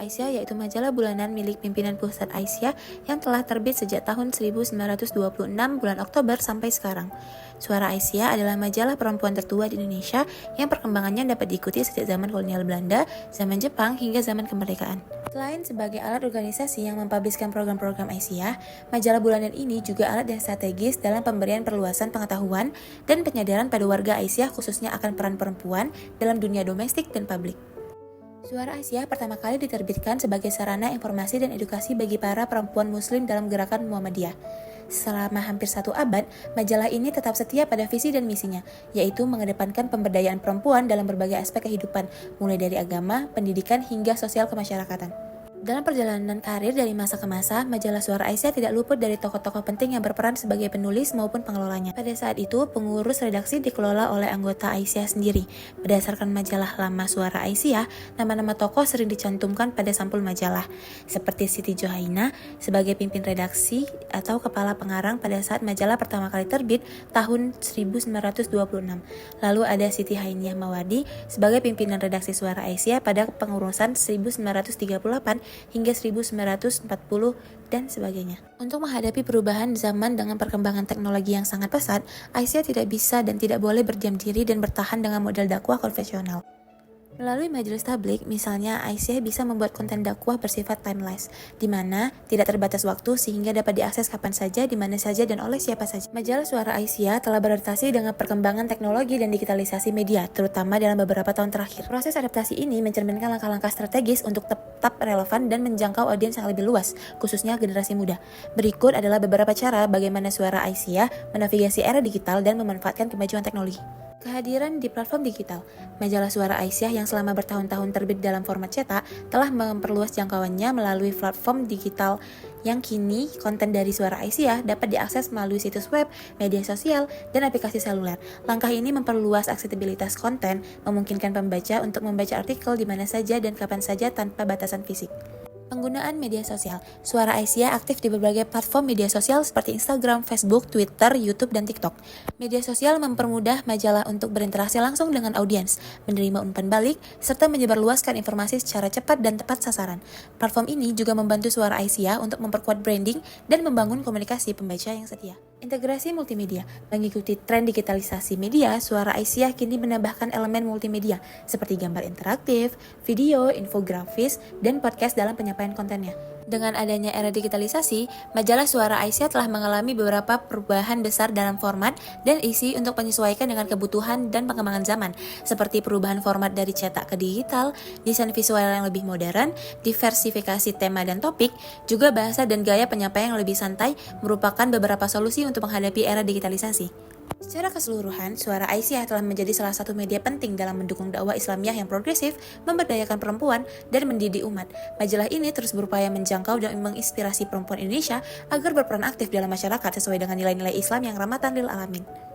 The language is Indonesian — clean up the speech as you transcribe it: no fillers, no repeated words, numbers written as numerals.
Aisyah yaitu majalah bulanan milik pimpinan pusat Aisyah yang telah terbit sejak tahun 1926 bulan Oktober sampai sekarang. Suara Aisyah adalah majalah perempuan tertua di Indonesia yang perkembangannya dapat diikuti sejak zaman kolonial Belanda, zaman Jepang, hingga zaman kemerdekaan. Selain sebagai alat organisasi yang mempubliskan program-program Aisyah, majalah bulanan ini juga alat yang strategis dalam pemberian perluasan pengetahuan dan penyadaran pada warga Aisyah khususnya akan peran perempuan dalam dunia domestik dan publik. Suara Aisyah pertama kali diterbitkan sebagai sarana informasi dan edukasi bagi para perempuan muslim dalam gerakan Muhammadiyah. Selama hampir 1 abad, majalah ini tetap setia pada visi dan misinya, yaitu mengedepankan pemberdayaan perempuan dalam berbagai aspek kehidupan, mulai dari agama, pendidikan, hingga sosial kemasyarakatan. Dalam perjalanan karir dari masa ke masa, majalah Suara Aisyah tidak luput dari tokoh-tokoh penting yang berperan sebagai penulis maupun pengelolanya. Pada saat itu, pengurus redaksi dikelola oleh anggota Aisyah sendiri. Berdasarkan majalah lama Suara Aisyah, nama-nama tokoh sering dicantumkan pada sampul majalah, seperti Siti Johaina sebagai pimpin redaksi atau kepala pengarang pada saat majalah pertama kali terbit tahun 1926. Lalu ada Siti Hainiah Mawardi sebagai pimpinan redaksi Suara Aisyah pada pengurusan 1938 hingga 1940 dan sebagainya. Untuk menghadapi perubahan zaman dengan perkembangan teknologi yang sangat pesat, Aisyah tidak bisa dan tidak boleh berdiam diri dan bertahan dengan model dakwah konvensional. Melalui majelis tablik, misalnya Aisyah bisa membuat konten dakwah bersifat timeless, di mana tidak terbatas waktu sehingga dapat diakses kapan saja, di mana saja, dan oleh siapa saja. Majalah Suara Aisyah telah beradaptasi dengan perkembangan teknologi dan digitalisasi media, terutama dalam beberapa tahun terakhir. Proses adaptasi ini mencerminkan langkah-langkah strategis untuk tetap relevan dan menjangkau audiens yang lebih luas, khususnya generasi muda. Berikut adalah beberapa cara bagaimana Suara Aisyah menavigasi era digital dan memanfaatkan kemajuan teknologi. Kehadiran di platform digital, majalah Suara Aisyah yang selama bertahun-tahun terbit dalam format cetak telah memperluas jangkauannya melalui platform digital yang kini konten dari Suara Aisyah dapat diakses melalui situs web, media sosial, dan aplikasi seluler. Langkah ini memperluas aksesibilitas konten, memungkinkan pembaca untuk membaca artikel di mana saja dan kapan saja tanpa batasan fisik. Penggunaan media sosial. Suara Aisyah aktif di berbagai platform media sosial seperti Instagram, Facebook, Twitter, YouTube, dan TikTok. Media sosial mempermudah majalah untuk berinteraksi langsung dengan audiens, menerima umpan balik, serta menyebarluaskan informasi secara cepat dan tepat sasaran. Platform ini juga membantu Suara Aisyah untuk memperkuat branding dan membangun komunikasi pembaca yang setia. Integrasi multimedia. Mengikuti tren digitalisasi media, Suara Aisyah kini menambahkan elemen multimedia seperti gambar interaktif, video, infografis, dan podcast dalam penyampaian kontennya. Dengan adanya era digitalisasi, majalah Suara Aisyah telah mengalami beberapa perubahan besar dalam format dan isi untuk menyesuaikan dengan kebutuhan dan perkembangan zaman, seperti perubahan format dari cetak ke digital, desain visual yang lebih modern, diversifikasi tema dan topik, juga bahasa dan gaya penyampaian yang lebih santai merupakan beberapa solusi untuk menghadapi era digitalisasi. Secara keseluruhan, Suara Aisyah telah menjadi salah satu media penting dalam mendukung dakwah Islamiyah yang progresif, memberdayakan perempuan, dan mendidik umat. Majalah ini terus berupaya menjangkau dan menginspirasi perempuan Indonesia agar berperan aktif dalam masyarakat sesuai dengan nilai-nilai Islam yang rahmatan lil alamin.